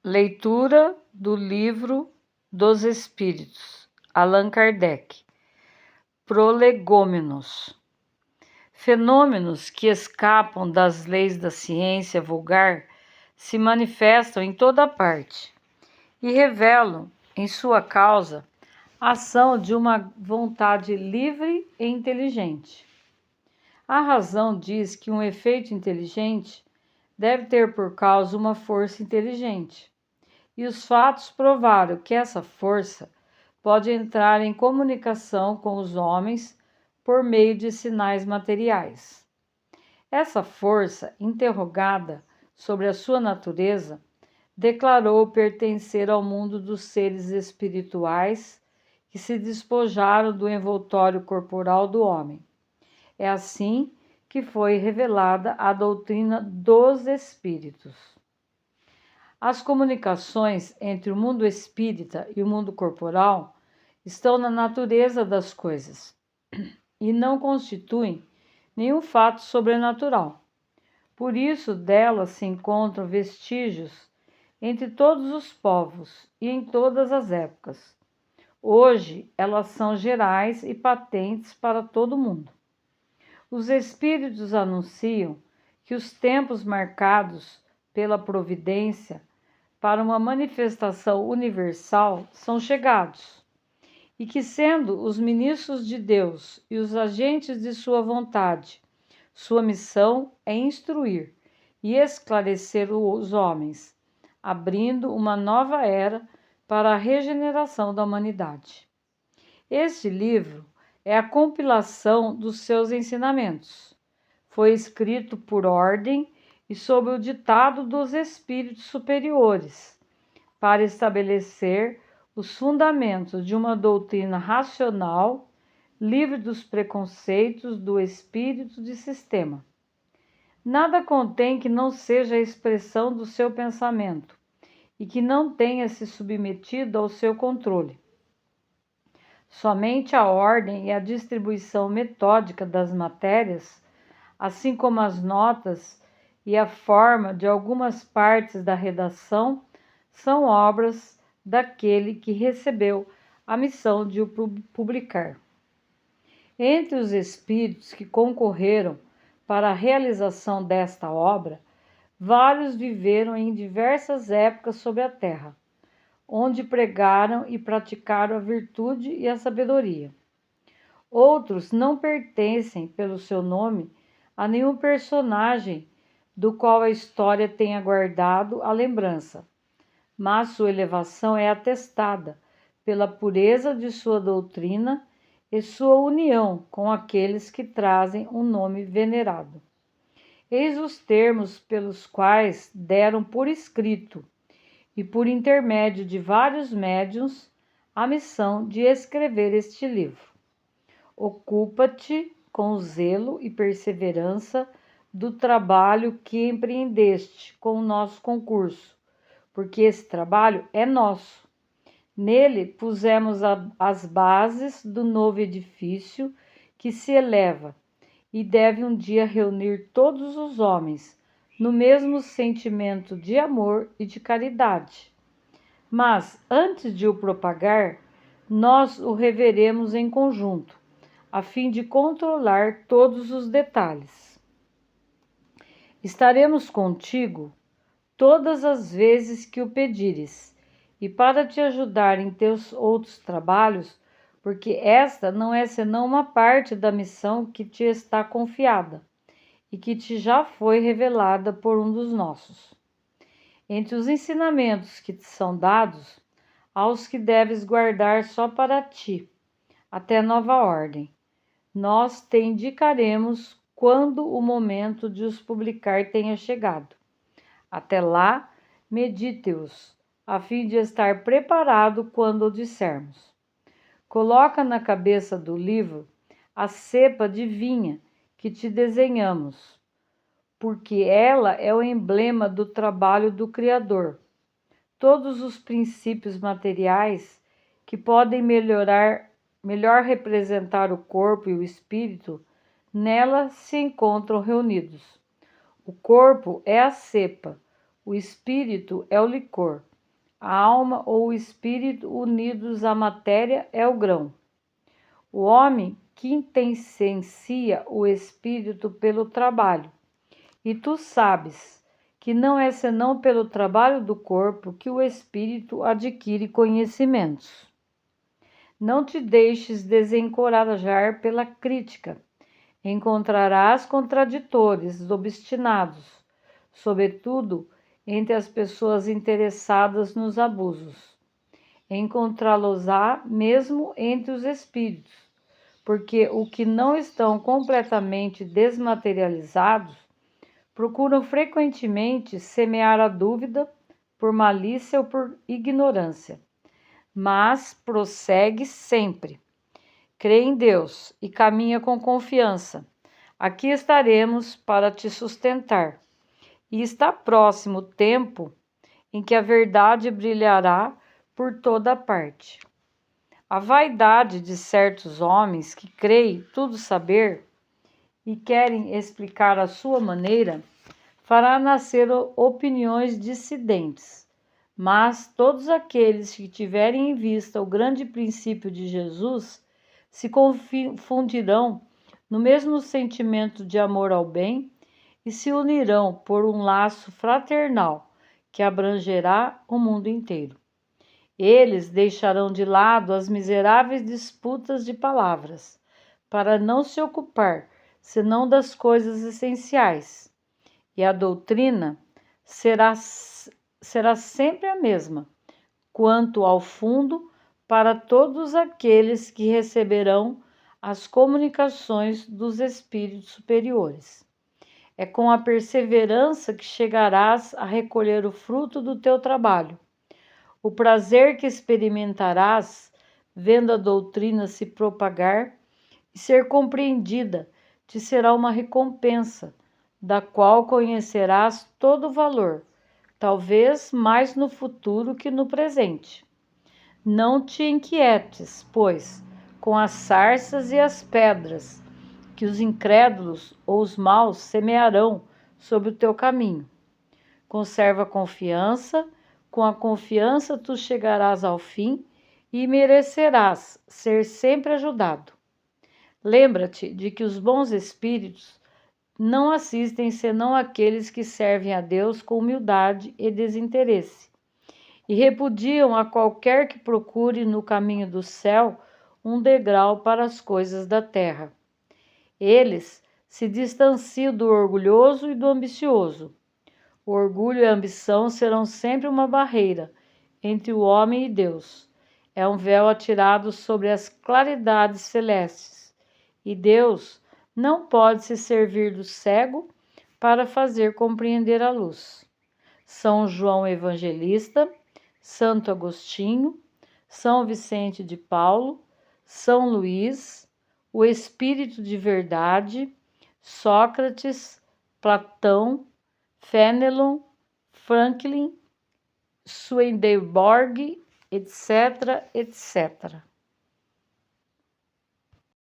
Leitura do Livro dos Espíritos, Allan Kardec. Prolegômenos. Fenômenos que escapam das leis da ciência vulgar se manifestam em toda parte e revelam em sua causa a ação de uma vontade livre e inteligente. A razão diz que um efeito inteligente deve ter por causa uma força inteligente. E os fatos provaram que essa força pode entrar em comunicação com os homens por meio de sinais materiais. Essa força, interrogada sobre a sua natureza, declarou pertencer ao mundo dos seres espirituais que se despojaram do envoltório corporal do homem. É assim que foi revelada a doutrina dos espíritos. As comunicações entre o mundo espírita e o mundo corporal estão na natureza das coisas e não constituem nenhum fato sobrenatural. Por isso, delas se encontram vestígios entre todos os povos e em todas as épocas. Hoje, elas são gerais e patentes para todo mundo. Os espíritos anunciam que os tempos marcados pela providência para uma manifestação universal são chegados, e que, sendo os ministros de Deus e os agentes de sua vontade, sua missão é instruir e esclarecer os homens, abrindo uma nova era para a regeneração da humanidade. Este livro é a compilação dos seus ensinamentos. Foi escrito por ordem e sob o ditado dos espíritos superiores, para estabelecer os fundamentos de uma doutrina racional, livre dos preconceitos do espírito de sistema. Nada contém que não seja a expressão do seu pensamento e que não tenha se submetido ao seu controle. Somente a ordem e a distribuição metódica das matérias, assim como as notas e a forma de algumas partes da redação, são obras daquele que recebeu a missão de o publicar. Entre os espíritos que concorreram para a realização desta obra, vários viveram em diversas épocas sobre a terra, onde pregaram e praticaram a virtude e a sabedoria. Outros não pertencem, pelo seu nome, a nenhum personagem do qual a história tenha guardado a lembrança, mas sua elevação é atestada pela pureza de sua doutrina e sua união com aqueles que trazem um nome venerado. Eis os termos pelos quais deram por escrito, e por intermédio de vários médiuns, a missão de escrever este livro. Ocupa-te com zelo e perseverança do trabalho que empreendeste com o nosso concurso, porque esse trabalho é nosso. Nele pusemos as bases do novo edifício que se eleva e deve um dia reunir todos os homens no mesmo sentimento de amor e de caridade. Mas, antes de o propagar, nós o reveremos em conjunto, a fim de controlar todos os detalhes. Estaremos contigo todas as vezes que o pedires, e para te ajudar em teus outros trabalhos, porque esta não é senão uma parte da missão que te está confiada, e que te já foi revelada por um dos nossos. Entre os ensinamentos que te são dados, há os que deves guardar só para ti, até nova ordem. Nós te indicaremos quando o momento de os publicar tenha chegado. Até lá, medite-os, a fim de estar preparado quando o dissermos. Coloca na cabeça do livro a cepa de vinha que te desenhamos, porque ela é o emblema do trabalho do Criador. Todos os princípios materiais que podem melhor representar o corpo e o espírito, nela se encontram reunidos. O corpo é a cepa, o espírito é o licor, A alma ou o espírito unidos à matéria é o grão. O homem quintessencia o espírito pelo trabalho. E tu sabes que não é senão pelo trabalho do corpo que o espírito adquire conhecimentos. Não te deixes desencorajar pela crítica. Encontrarás contraditores, obstinados, sobretudo entre as pessoas interessadas nos abusos. Encontrá-los-á mesmo entre os espíritos, porque o que não estão completamente desmaterializados procuram frequentemente semear a dúvida por malícia ou por ignorância. Mas prossegue sempre. Crê em Deus e caminha com confiança. Aqui estaremos para te sustentar. E está próximo o tempo em que a verdade brilhará por toda parte. A vaidade de certos homens que creem tudo saber e querem explicar à sua maneira fará nascer opiniões dissidentes. Mas todos aqueles que tiverem em vista o grande princípio de Jesus se confundirão no mesmo sentimento de amor ao bem e se unirão por um laço fraternal que abrangerá o mundo inteiro. Eles deixarão de lado as miseráveis disputas de palavras, para não se ocupar senão das coisas essenciais, e a doutrina será sempre a mesma, quanto ao fundo, para todos aqueles que receberão as comunicações dos espíritos superiores. É com a perseverança que chegarás a recolher o fruto do teu trabalho. O prazer que experimentarás vendo a doutrina se propagar e ser compreendida te será uma recompensa, da qual conhecerás todo o valor, talvez mais no futuro que no presente. Não te inquietes, pois, com as sarças e as pedras que os incrédulos ou os maus semearão sobre o teu caminho. Conserva a confiança, com a confiança tu chegarás ao fim e merecerás ser sempre ajudado. Lembra-te de que os bons espíritos não assistem senão aqueles que servem a Deus com humildade e desinteresse, e repudiam a qualquer que procure no caminho do céu um degrau para as coisas da terra. Eles se distanciam do orgulhoso e do ambicioso. O orgulho e a ambição serão sempre uma barreira entre o homem e Deus. É um véu atirado sobre as claridades celestes, e Deus não pode se servir do cego para fazer compreender a luz. São João Evangelista, Santo Agostinho, São Vicente de Paulo, São Luís, o Espírito de Verdade, Sócrates, Platão, Fenelon, Franklin, Swedenborg, etc., etc.